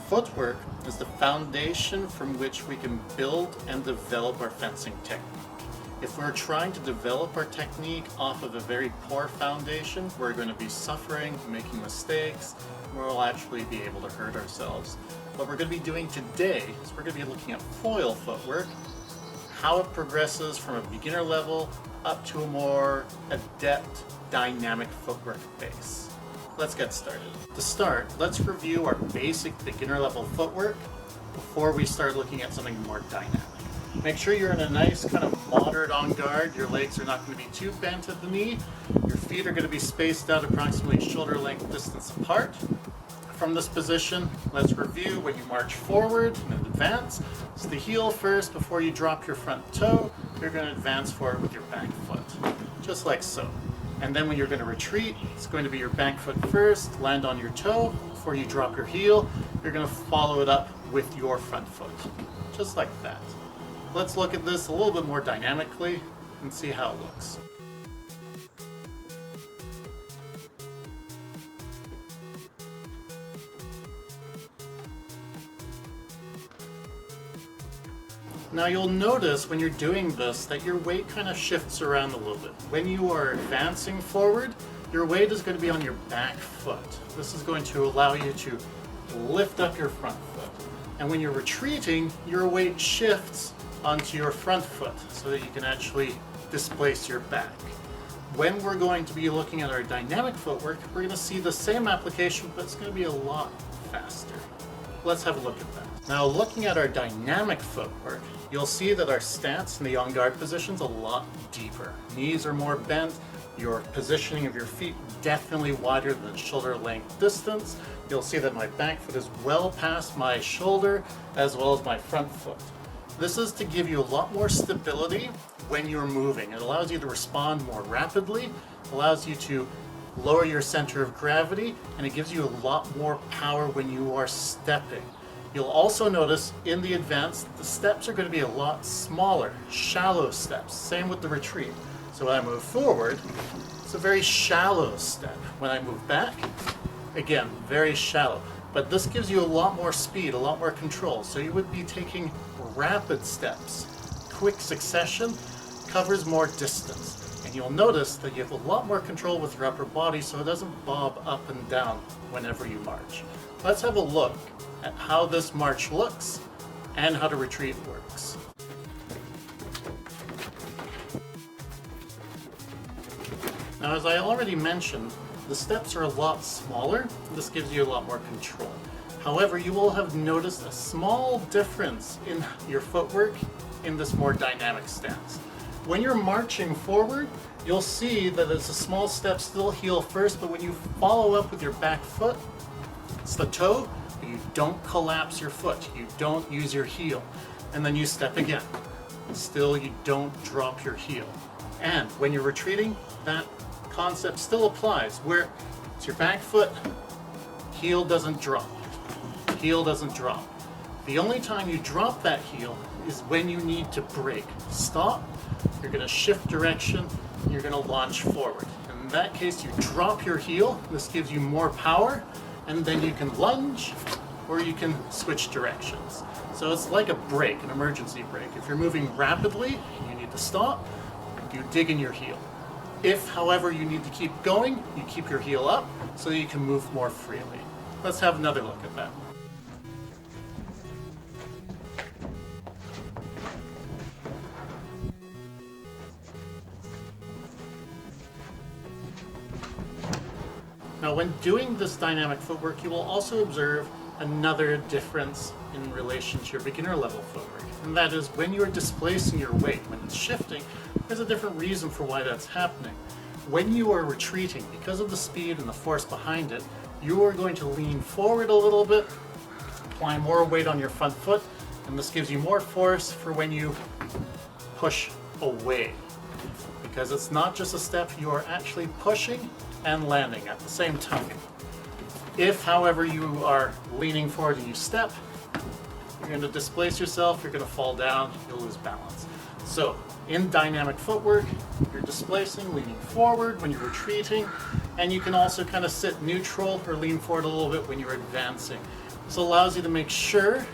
Footwork is the foundation from which we can build and develop our fencing technique. If we're trying to develop our technique off of a very poor foundation, we're going to be suffering, making mistakes, and we'll actually be able to hurt ourselves. What we're going to be doing today is we're going to be looking at foil footwork, how it progresses from a beginner level up to a more adept dynamic footwork base. Let's get started. To start, let's review our basic beginner level footwork before we start looking at something more dynamic. Make sure you're in a nice kind of moderate on guard. Your legs are not going to be too bent at the knee. Your feet are going to be spaced out approximately shoulder length distance apart. From this position, let's review when you march forward and advance. So the heel first before you drop your front toe, you're going to advance forward with your back foot, just like so. And then when you're going to retreat, it's going to be your back foot first, land on your toe. Before you drop your heel, you're going to follow it up with your front foot, just like that. Let's look at this a little bit more dynamically and see how it looks. Now you'll notice when you're doing this that your weight kind of shifts around a little bit. When you are advancing forward, your weight is going to be on your back foot. This is going to allow you to lift up your front foot. And when you're retreating, your weight shifts onto your front foot so that you can actually displace your back. When we're going to be looking at our dynamic footwork, we're going to see the same application, but it's going to be a lot faster. Let's have a look at that. Now looking at our dynamic footwork, you'll see that our stance in the on-guard position is a lot deeper. Knees are more bent, your positioning of your feet definitely wider than shoulder length distance. You'll see that my back foot is well past my shoulder as well as my front foot. This is to give you a lot more stability when you're moving. It allows you to respond more rapidly, allows you to lower your center of gravity, and it gives you a lot more power when you are stepping. You'll also notice in the advance, the steps are going to be a lot smaller, shallow steps. Same with the retreat. So when I move forward, it's a very shallow step. When I move back, again, very shallow. But this gives you a lot more speed, a lot more control. So you would be taking rapid steps. Quick succession covers more distance. And you'll notice that you have a lot more control with your upper body so it doesn't bob up and down whenever you march. Let's have a look at how this march looks and how the retreat works. Now, as I already mentioned, the steps are a lot smaller. This gives you a lot more control. However, you will have noticed a small difference in your footwork in this more dynamic stance. When you're marching forward, you'll see that it's a small step, still heel first, but when you follow up with your back foot, it's the toe, but you don't collapse your foot, you don't use your heel, and then you step again. Still, you don't drop your heel. And when you're retreating, that concept still applies, where it's your back foot, heel doesn't drop, heel doesn't drop. The only time you drop that heel is when you need to brake. Stop, you're going to shift direction, you're going to launch forward. And in that case, you drop your heel, this gives you more power, and then you can lunge or you can switch directions. So it's like a brake, an emergency brake. If you're moving rapidly and you need to stop, you dig in your heel. If, however, you need to keep going, you keep your heel up so that you can move more freely. Let's have another look at that. Now, when doing this dynamic footwork, you will also observe another difference in relation to your beginner level footwork. And that is when you're displacing your weight, when it's shifting, there's a different reason for why that's happening. When you are retreating, because of the speed and the force behind it, you are going to lean forward a little bit, apply more weight on your front foot, and this gives you more force for when you push away. Because it's not just a step, you are actually pushing and landing at the same time. If, however, you are leaning forward and you step, you're going to displace yourself, you're going to fall down, you'll lose balance. So in dynamic footwork, you're displacing, leaning forward when you're retreating, and you can also kind of sit neutral or lean forward a little bit when you're advancing. This allows you to make sure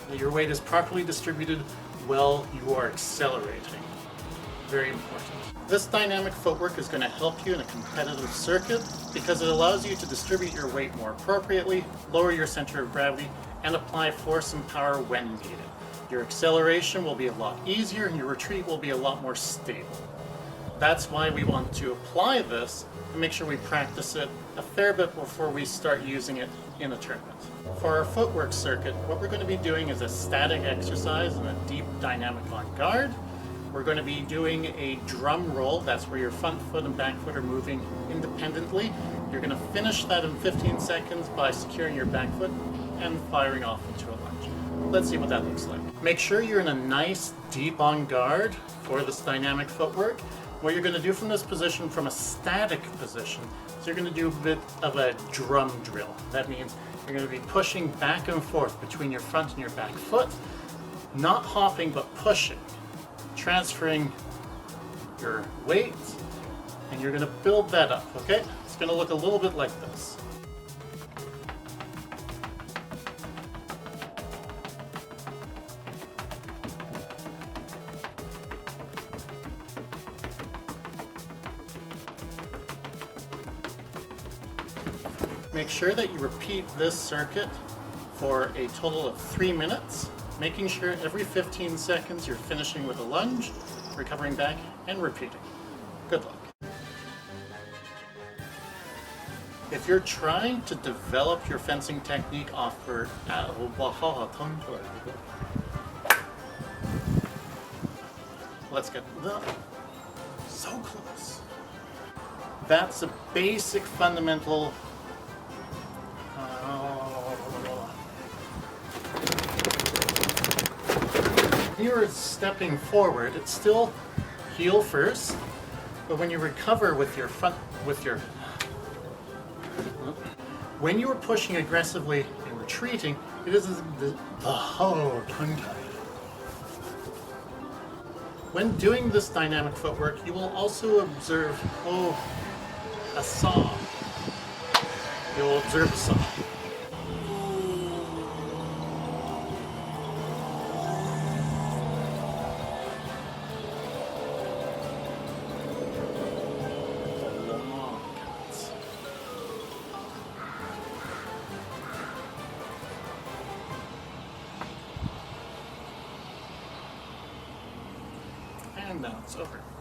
that your weight is properly distributed while you are accelerating. Very important. This dynamic footwork is going to help you in a competitive circuit because it allows you to distribute your weight more appropriately, lower your center of gravity, and apply force and power when needed. Your acceleration will be a lot easier and your retreat will be a lot more stable. That's why we want to apply this and make sure we practice it a fair bit before we start using it in a tournament. For our footwork circuit, what we're going to be doing is a static exercise and a deep dynamic on guard. We're going to be doing a drum roll. That's where your front foot and back foot are moving independently. You're going to finish that in 15 seconds by securing your back foot and firing off into a lunge. Let's see what that looks like. Make sure you're in a nice deep on guard for this dynamic footwork. What you're going to do from this position, from a static position, is you're going to do a bit of a drum drill. That means you're going to be pushing back and forth between your front and your back foot, not hopping but pushing, transferring your weight, and you're going to build that up, okay? It's going to look a little bit like this. Make sure that you repeat this circuit for a total of 3 minutes, making sure every 15 seconds you're finishing with a lunge, recovering back, and repeating. Good luck. If you're trying to develop your fencing technique let's get so close. That's a basic fundamental you're stepping forward, it's still heel first, but when you recover with your front, when you are pushing aggressively and retreating, it is the tongue tied. When doing this dynamic footwork, you will also observe, a saw. You will observe a saw. And now it's over.